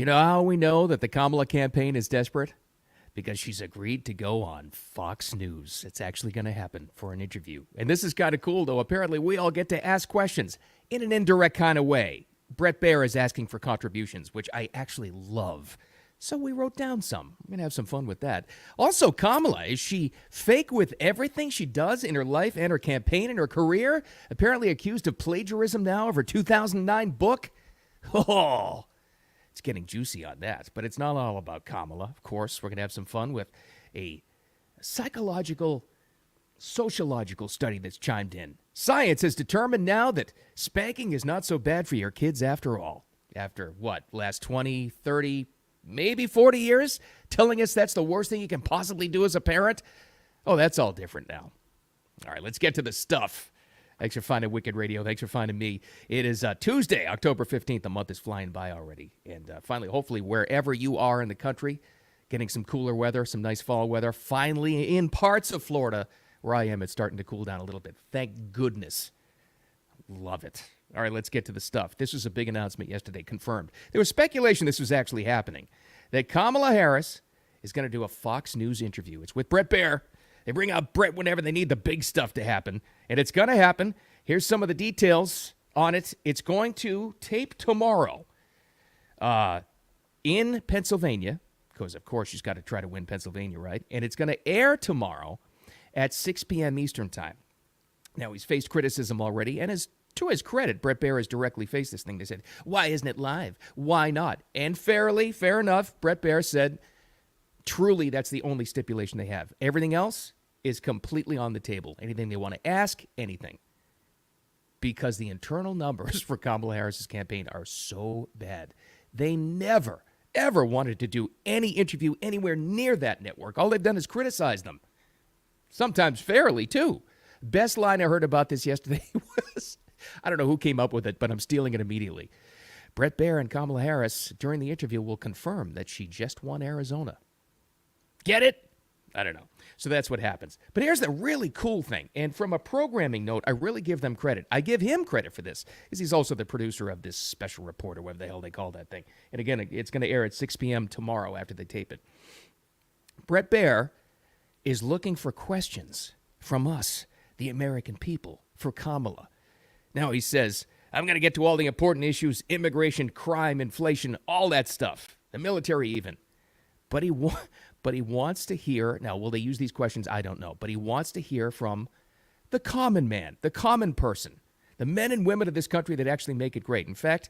You know how we know that the Kamala campaign is desperate? Because she's agreed to go on Fox News. It's actually going to happen for an interview. And this is kind of cool, though. Apparently, we all get to ask questions in an indirect kind of way. Brett Baer is asking for contributions, which I actually love. So we wrote down some. I'm going to have some fun with that. Also, Kamala, is she fake with everything she does in her life and her campaign and her career? Apparently accused of plagiarism now of her 2009 book? Oh, it's getting juicy on that. But it's not all about Kamala. Of course, we're going to have some fun with a psychological, sociological study that's chimed in. Science has determined now that spanking is not so bad for your kids after all. After what, last 20, 30, maybe 40 years, telling us that's the worst thing you can possibly do as a parent? Oh, that's all different now. All right, let's get to the stuff. Thanks for finding Wicked Radio. Thanks for finding me. It is Tuesday, October 15th. The month is flying by already. And finally, hopefully, wherever you are in the country, getting some cooler weather, some nice fall weather. Finally, in parts of Florida, where I am, it's starting to cool down a little bit. Thank goodness. Love it. All right, let's get to the stuff. This was a big announcement yesterday, confirmed. There was speculation this was actually happening, that Kamala Harris is going to do a Fox News interview. It's with Brett Baer. They bring out Brett whenever they need the big stuff to happen, and it's going to happen. Here's some of the details on it. It's going to tape tomorrow in Pennsylvania, because, of course, she's got to try to win Pennsylvania, right? And it's going to air tomorrow at 6 p.m. Eastern Time. Now, he's faced criticism already, and to his credit, Brett Baer has directly faced this thing. They said, why isn't it live? Why not? And fair enough, Brett Baer said, truly, that's the only stipulation they have. Everything else is completely on the table. Anything they want to ask, anything. Because the internal numbers for Kamala Harris's campaign are so bad. They never, ever wanted to do any interview anywhere near that network. All they've done is criticize them. Sometimes fairly, too. Best line I heard about this yesterday was, I don't know who came up with it, but I'm stealing it immediately. Brett Baer and Kamala Harris, during the interview, will confirm that she just won Arizona. Get it? I don't know. So that's what happens. But here's the really cool thing. And from a programming note, I really give them credit. I give him credit for this, because he's also the producer of this special report, or whatever the hell they call that thing. And again, it's going to air at 6 p.m. tomorrow after they tape it. Brett Baer is looking for questions from us, the American people, for Kamala. Now he says, I'm going to get to all the important issues, immigration, crime, inflation, all that stuff, the military even. But he wants to hear, now will they use these questions? I don't know. But he wants to hear from the common man, the common person, the men and women of this country that actually make it great. In fact,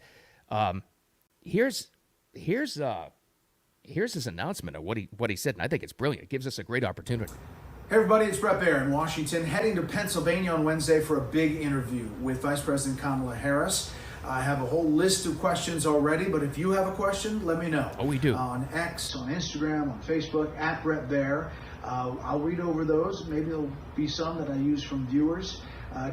here's his announcement of what he said, and I think it's brilliant. It gives us a great opportunity. Hey everybody, it's Brett Baer in Washington, heading to Pennsylvania on Wednesday for a big interview with Vice President Kamala Harris. I have a whole list of questions already, but if you have a question, let me know. Oh, we do. On X, on Instagram, on Facebook, at Brett Baer. I'll read over those. Maybe there'll be some that I use from viewers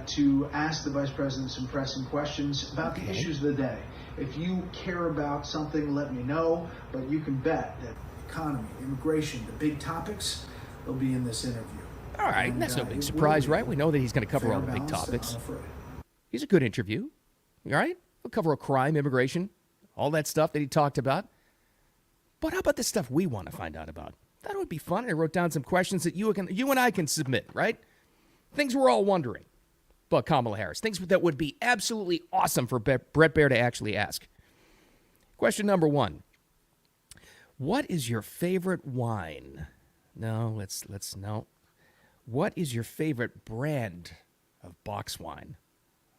to ask the Vice President some pressing questions about the issues of the day. If you care about something, let me know, but you can bet that economy, immigration, the big topics, they'll be in this interview. All right, and that's no big surprise, right? We know that he's going to cover all the big topics. He's a good interview, all right? He'll cover crime, immigration, all that stuff that he talked about. But how about the stuff we want to find out about? That would be fun. I wrote down some questions that you and I can submit, right? Things we're all wondering about Kamala Harris. Things that would be absolutely awesome for Brett Baer to actually ask. Question number 1. What is your favorite wine? No, let's no. What is your favorite brand of box wine?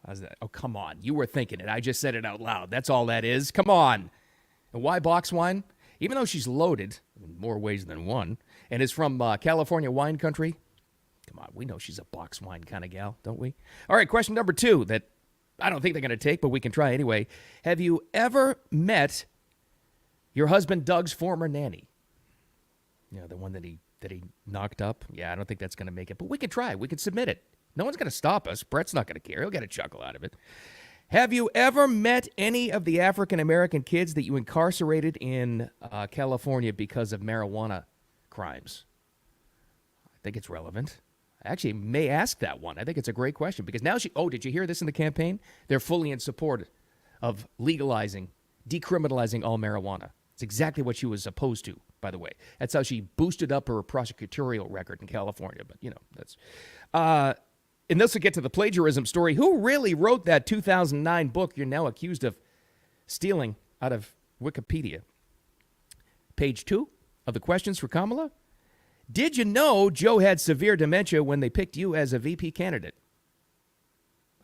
How's that? Oh, come on. You were thinking it. I just said it out loud. That's all that is. Come on. And why box wine? Even though she's loaded in more ways than one and is from California wine country, come on, we know she's a box wine kind of gal, don't we? All right, question number 2 that I don't think they're going to take, but we can try anyway. Have you ever met your husband Doug's former nanny? You know, the one that he knocked up? Yeah, I don't think that's going to make it, but we could try. We could submit it. No one's going to stop us. Brett's not going to care. He'll get a chuckle out of it. Have you ever met any of the African-American kids that you incarcerated in California because of marijuana crimes? I think it's relevant. I actually may ask that one. I think it's a great question because now did you hear this in the campaign? They're fully in support of legalizing, decriminalizing all marijuana. It's exactly what she was opposed to, by the way. That's how she boosted up her prosecutorial record in California. But, that's... and this will get to the plagiarism story. Who really wrote that 2009 book you're now accused of stealing out of Wikipedia? Page 2 of the questions for Kamala. Did you know Joe had severe dementia when they picked you as a VP candidate?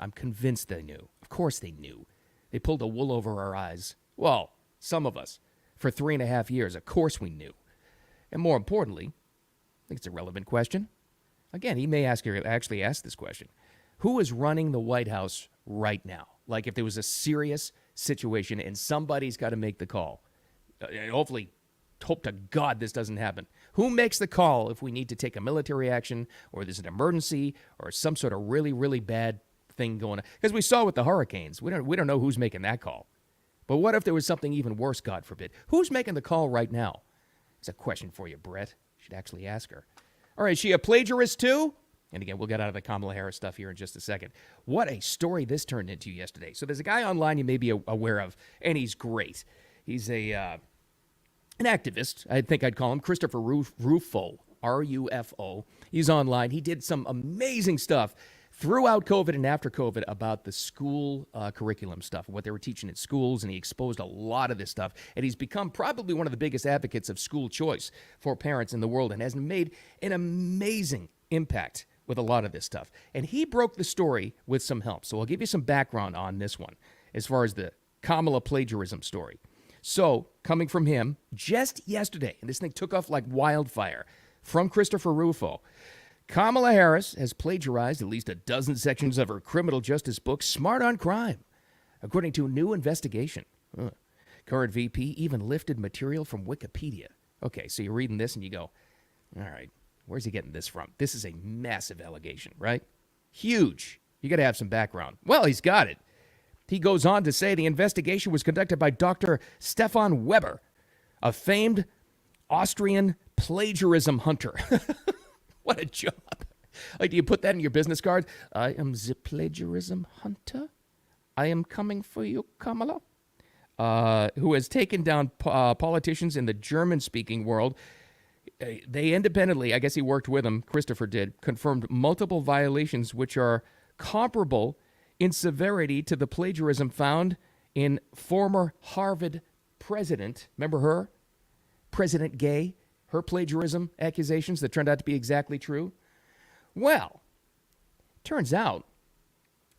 I'm convinced they knew. Of course they knew. They pulled the wool over our eyes. Well, some of us. For 3.5 years, of course we knew. And more importantly, I think it's a relevant question. Again, he may actually ask this question. Who is running the White House right now? Like if there was a serious situation and somebody's got to make the call. Hopefully, hope to God this doesn't happen. Who makes the call if we need to take a military action or there's an emergency or some sort of really, really bad thing going on? Because we saw with the hurricanes, we don't know who's making that call. But what if there was something even worse, God forbid? Who's making the call right now? It's a question for you, Brett. You should actually ask her. All right, is she a plagiarist too? And again, we'll get out of the Kamala Harris stuff here in just a second. What a story this turned into yesterday. So there's a guy online you may be aware of, and he's great. He's an activist. I think I'd call him Christopher Rufo, R-U-F-O. He's online. He did some amazing stuff throughout COVID and after COVID about the school curriculum stuff, what they were teaching at schools, and he exposed a lot of this stuff. And he's become probably one of the biggest advocates of school choice for parents in the world and has made an amazing impact with a lot of this stuff. And he broke the story with some help. So I'll give you some background on this one as far as the Kamala plagiarism story. So coming from him just yesterday, and this thing took off like wildfire, from Christopher Rufo, Kamala Harris has plagiarized at least a dozen sections of her criminal justice book, Smart on Crime, according to a new investigation. Current VP even lifted material from Wikipedia. Okay, so you're reading this and you go, all right, where's he getting this from? This is a massive allegation, right? Huge. You got to have some background. Well, he's got it. He goes on to say the investigation was conducted by Dr. Stefan Weber, a famed Austrian plagiarism hunter. What a job. Like, do you put that in your business card? I am the plagiarism hunter. I am coming for you, Kamala. Who has taken down politicians in the German-speaking world. They independently, I guess he worked with them, Christopher did, confirmed multiple violations which are comparable in severity to the plagiarism found in former Harvard president. Remember her? President Gay? Her plagiarism accusations that turned out to be exactly true? Well, turns out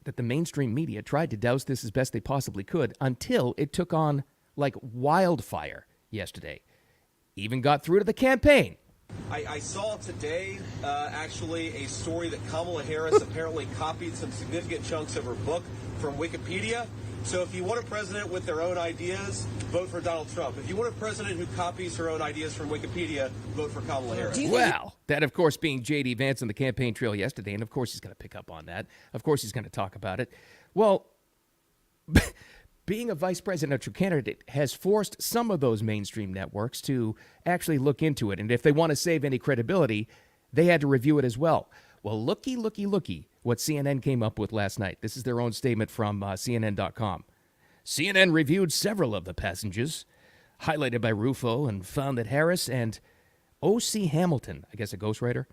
that the mainstream media tried to douse this as best they possibly could until it took on like wildfire yesterday. Even got through to the campaign. I saw today, actually, a story that Kamala Harris apparently copied some significant chunks of her book from Wikipedia. So if you want a president with their own ideas, vote for Donald Trump. If you want a president who copies her own ideas from Wikipedia, vote for Kamala Harris. Well, that, of course, being J.D. Vance on the campaign trail yesterday, and of course he's going to pick up on that. Of course he's going to talk about it. Well, being a vice presidential candidate has forced some of those mainstream networks to actually look into it. And if they want to save any credibility, they had to review it as well. Well, looky what CNN came up with last night. This is their own statement from CNN.com. CNN reviewed several of the passages highlighted by Rufo and found that Harris and O.C. Hamilton, I guess a ghostwriter,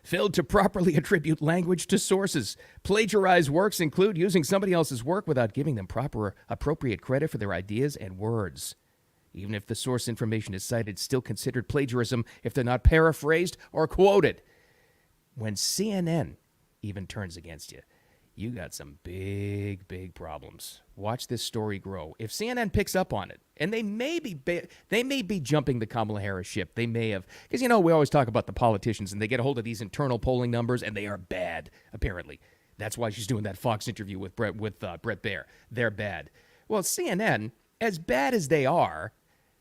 failed to properly attribute language to sources. Plagiarized works include using somebody else's work without giving them proper, appropriate credit for their ideas and words. Even if the source information is cited, still considered plagiarism if they're not paraphrased or quoted. When CNN even turns against you, you got some big, big problems. Watch this story grow. If CNN picks up on it, and they may be jumping the Kamala Harris ship. They may have, because we always talk about the politicians, and they get a hold of these internal polling numbers, and they are bad. Apparently, that's why she's doing that Fox interview with Brett Baier. They're bad. Well, CNN, as bad as they are,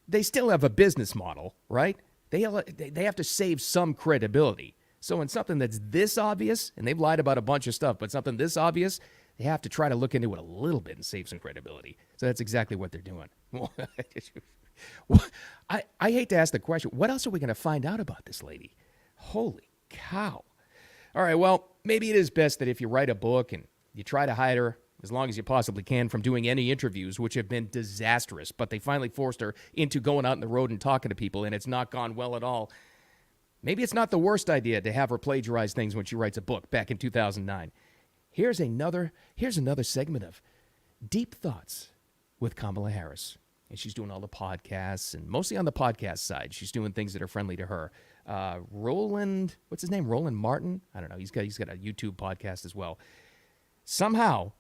they still have a business model, right? They have to save some credibility. So in something that's this obvious, and they've lied about a bunch of stuff, but something this obvious, they have to try to look into it a little bit and save some credibility. So that's exactly what they're doing. I hate to ask the question, what else are we going to find out about this lady? Holy cow. All right, well, maybe it is best that if you write a book and you try to hide her, as long as you possibly can from doing any interviews, which have been disastrous. But they finally forced her into going out on the road and talking to people, and it's not gone well at all. Maybe it's not the worst idea to have her plagiarize things when she writes a book back in 2009. Here's another segment of Deep Thoughts with Kamala Harris. And she's doing all the podcasts, and mostly on the podcast side. She's doing things that are friendly to her. Roland, what's his name? Roland Martin? I don't know. He's got a YouTube podcast as well. Somehow,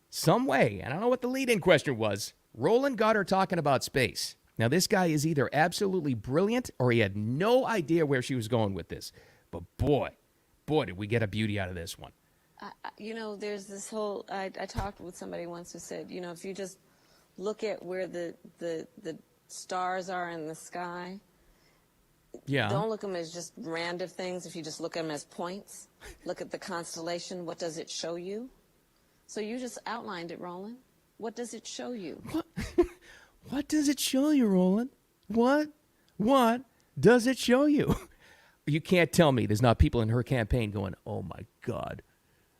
some way, I don't know what the lead-in question was, Roland got her talking about space. Now, this guy is either absolutely brilliant or he had no idea where she was going with this. But boy, did we get a beauty out of this one. There's this whole, I talked with somebody once who said, if you just look at where the stars are in the sky, don't look at them as just random things. If you just look at them as points, look at the constellation, what does it show you? So you just outlined it, Roland. What does it show you? What does it show you, Roland? What does it show you? You can't tell me there's not people in her campaign going, oh my God,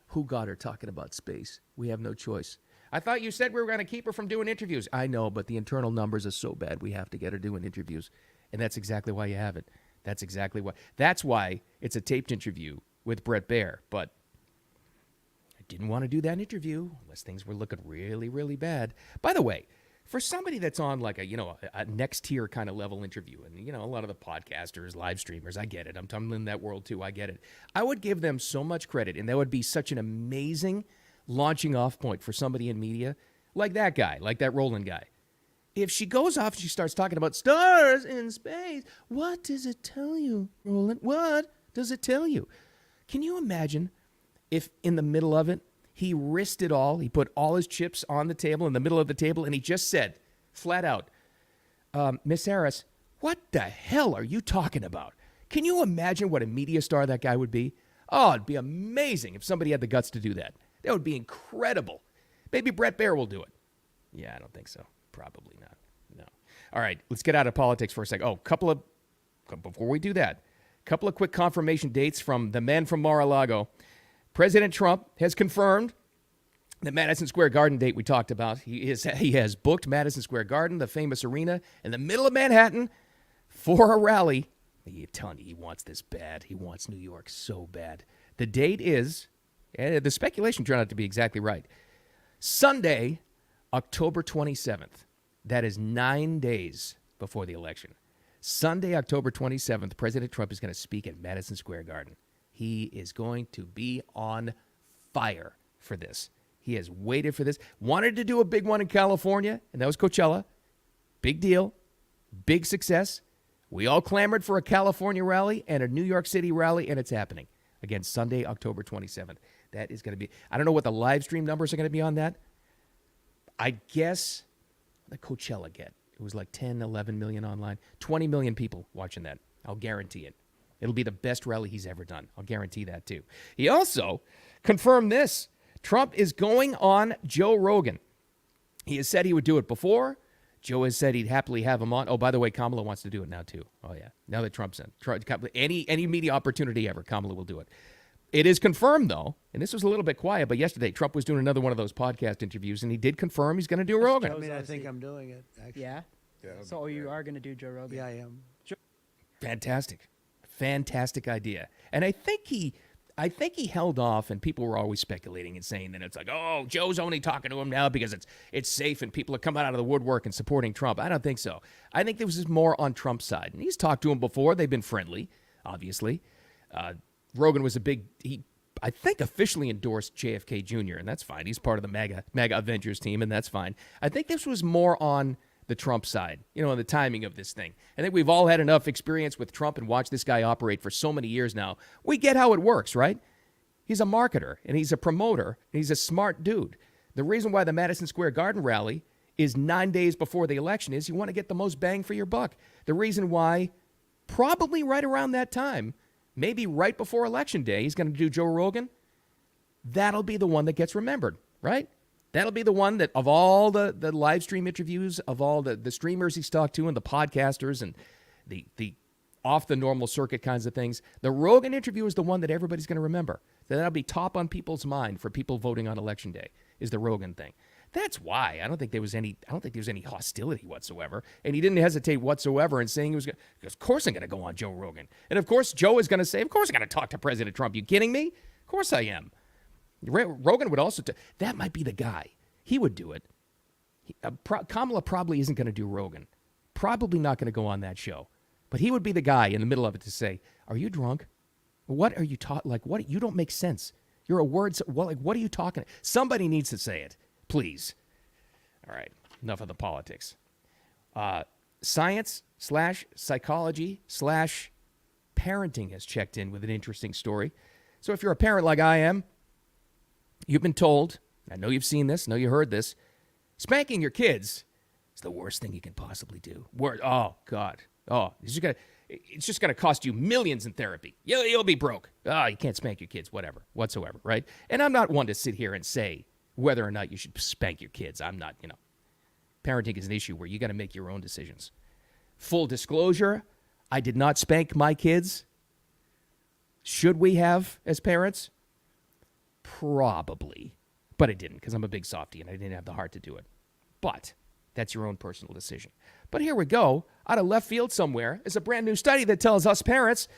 who got her talking about space? We have no choice. I thought you said we were going to keep her from doing interviews. I know, but the internal numbers are so bad we have to get her doing interviews. And that's exactly why you have it. That's exactly why. That's why it's a taped interview with Bret Baier. But I didn't want to do that interview unless things were looking really, really bad. By the way, for somebody that's on like a next tier kind of level interview, and a lot of the podcasters, live streamers, I get it. I'm in that world too. I get it. I would give them so much credit, and that would be such an amazing launching off point for somebody in media like that guy, like that Roland guy. If she goes off and she starts talking about stars in space, what does it tell you, Roland? What does it tell you? Can you imagine if in the middle of it, he risked it all, he put all his chips on the table, in the middle of the table, and he just said, flat out, Miss Harris, what the hell are you talking about? Can you imagine what a media star that guy would be? Oh, it'd be amazing if somebody had the guts to do that. That would be incredible. Maybe Bret Baier will do it. Yeah, I don't think so. Probably not. No. All right, let's get out of politics for a second. Before we do that, couple of quick confirmation dates from the man from Mar-a-Lago. President Trump has confirmed the Madison Square Garden date we talked about. He has booked Madison Square Garden, the famous arena in the middle of Manhattan, for a rally. You're telling you he wants this bad. He wants New York so bad. The date is, the speculation turned out to be exactly right, Sunday, October 27th. That is 9 days before the election. Sunday, October 27th, President Trump is going to speak at Madison Square Garden. He is going to be on fire for this. He has waited for this. Wanted to do a big one in California, and that was Coachella. Big deal. Big success. We all clamored for a California rally and a New York City rally, and it's happening. Again, Sunday, October 27th. That is going to be, I don't know what the live stream numbers are going to be on that. I guess the Coachella get. It was like 10, 11 million online. 20 million people watching that. I'll guarantee it. It'll be the best rally he's ever done. I'll guarantee that, too. He also confirmed this. Trump is going on Joe Rogan. He has said he would do it before. Joe has said he'd happily have him on. Oh, by the way, Kamala wants to do it now, too. Oh, yeah. Now that Trump's in. Any media opportunity ever, Kamala will do it. It is confirmed, though, and this was a little bit quiet, but yesterday Trump was doing another one of those podcast interviews, and he did confirm he's going to do Rogan. I think I'm doing it, actually. Yeah? So you are going to do Joe Rogan? Yeah, I am. Fantastic idea. And I think he held off, and people were always speculating and saying that it's like, oh, Joe's only talking to him now because it's safe and people are coming out of the woodwork and supporting Trump. I don't think so. I think this was more on Trump's side. And he's talked to him before. They've been friendly, obviously. Rogan was he I think officially endorsed JFK Jr., and that's fine. He's part of the MAGA Avengers team, and that's fine. I think this was more on the Trump side, on the timing of this thing. I think we've all had enough experience with Trump and watched this guy operate for so many years now. We get how it works, right? He's a marketer, and he's a promoter, and he's a smart dude. The reason why the Madison Square Garden rally is 9 days before the election is you want to get the most bang for your buck. The reason why, probably right around that time, maybe right before Election Day, he's going to do Joe Rogan, that'll be the one that gets remembered, right? That'll be the one that, of all the live stream interviews, of all the streamers he's talked to and the podcasters and the off-the-normal circuit kinds of things, the Rogan interview is the one that everybody's going to remember. That'll be top on people's mind for people voting on Election Day. is the Rogan thing. That's why. I don't think there was any hostility whatsoever. And he didn't hesitate whatsoever in saying he was going to, of course I'm going to go on Joe Rogan. And of course Joe is going to say, of course I'm going to talk to President Trump. You kidding me? Of course I am. Rogan would also, that might be the guy. He would do it. Kamala probably isn't going to do Rogan. Probably not going to go on that show. But he would be the guy in the middle of it to say, are you drunk? What are you talking? Like, what? You don't make sense. You're a word. What are you talking? Somebody needs to say it. Please. All right. Enough of the politics. Science/psychology/parenting has checked in with an interesting story. So if you're a parent like I am, you've been told, I know you've seen this, I know you heard this, spanking your kids is the worst thing you can possibly do. Oh, God. Oh, it's just gonna cost you millions in therapy. You'll be broke. Oh, you can't spank your kids, whatsoever, right? And I'm not one to sit here and say whether or not you should spank your kids. I'm not, parenting is an issue where you got to make your own decisions. Full disclosure, I did not spank my kids. Should we have as parents? Probably. But I didn't because I'm a big softie and I didn't have the heart to do it. But that's your own personal decision. But here we go. Out of left field somewhere is a brand new study that tells us parents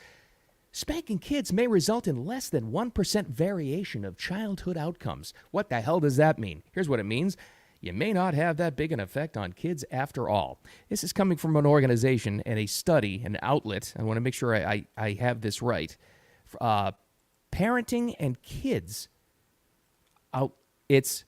spanking kids may result in less than 1% variation of childhood outcomes. What the hell does that mean? Here's what it means. You may not have that big an effect on kids after all. This is coming from an organization and a study, an outlet. I want to make sure I have this right. Parenting and Kids. It's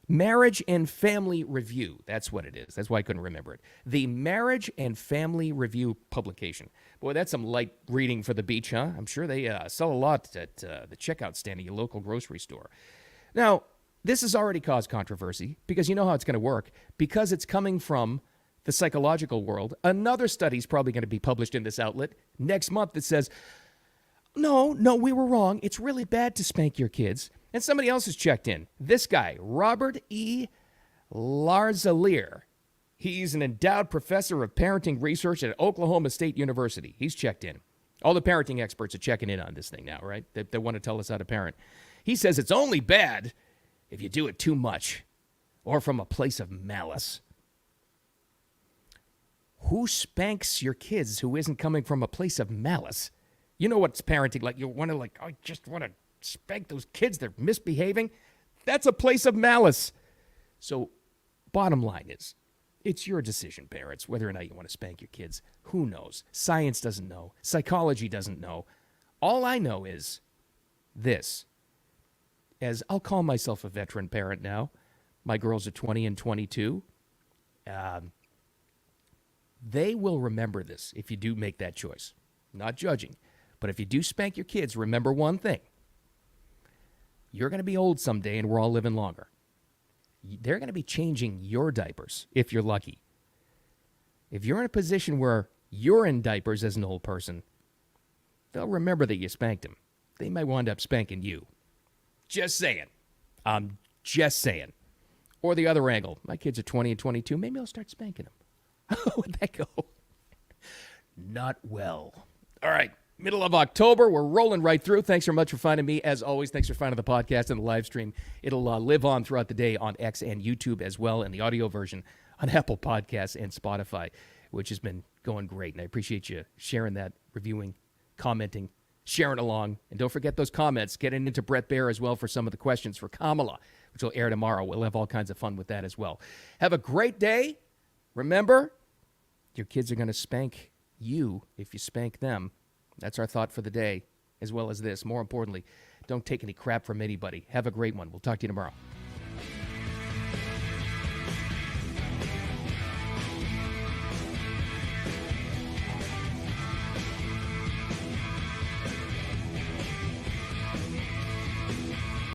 Marriage and Family Review. That's what it is. That's why I couldn't remember it. The Marriage and Family Review publication. Boy, that's some light reading for the beach, huh? I'm sure they sell a lot at the checkout stand at your local grocery store. Now, this has already caused controversy because you know how it's going to work. Because it's coming from the psychological world, another study is probably going to be published in this outlet next month that says, no, we were wrong. It's really bad to spank your kids. And somebody else has checked in. This guy, Robert E. Larzalier. He's an endowed professor of parenting research at Oklahoma State University. He's checked in. All the parenting experts are checking in on this thing now, right? They want to tell us how to parent. He says it's only bad if you do it too much or from a place of malice. Who spanks your kids who isn't coming from a place of malice? You know what's parenting like? You want to I just want to spank those kids. They're misbehaving. That's a place of malice. So bottom line is, it's your decision, parents, whether or not you want to spank your kids. Who knows? Science doesn't know. Psychology doesn't know. All I know is this. As I'll call myself a veteran parent now. My girls are 20 and 22. They will remember this if you do make that choice. Not judging. But if you do spank your kids, remember one thing. You're going to be old someday and we're all living longer. They're going to be changing your diapers if you're lucky. If you're in a position where you're in diapers as an old person, they'll remember that you spanked them. They might wind up spanking you. Just saying. I'm just saying. Or the other angle. My kids are 20 and 22. Maybe I'll start spanking them. How would that go? Not well. All right. Middle of October. We're rolling right through. Thanks so much for finding me. As always, thanks for finding the podcast and the live stream. It'll live on throughout the day on X and YouTube as well, and the audio version on Apple Podcasts and Spotify, which has been going great. And I appreciate you sharing that, reviewing, commenting, sharing along. And don't forget those comments. Getting into Brett Baer as well for some of the questions for Kamala, which will air tomorrow. We'll have all kinds of fun with that as well. Have a great day. Remember, your kids are going to spank you if you spank them. That's our thought for the day, as well as this. More importantly, don't take any crap from anybody. Have a great one. We'll talk to you tomorrow.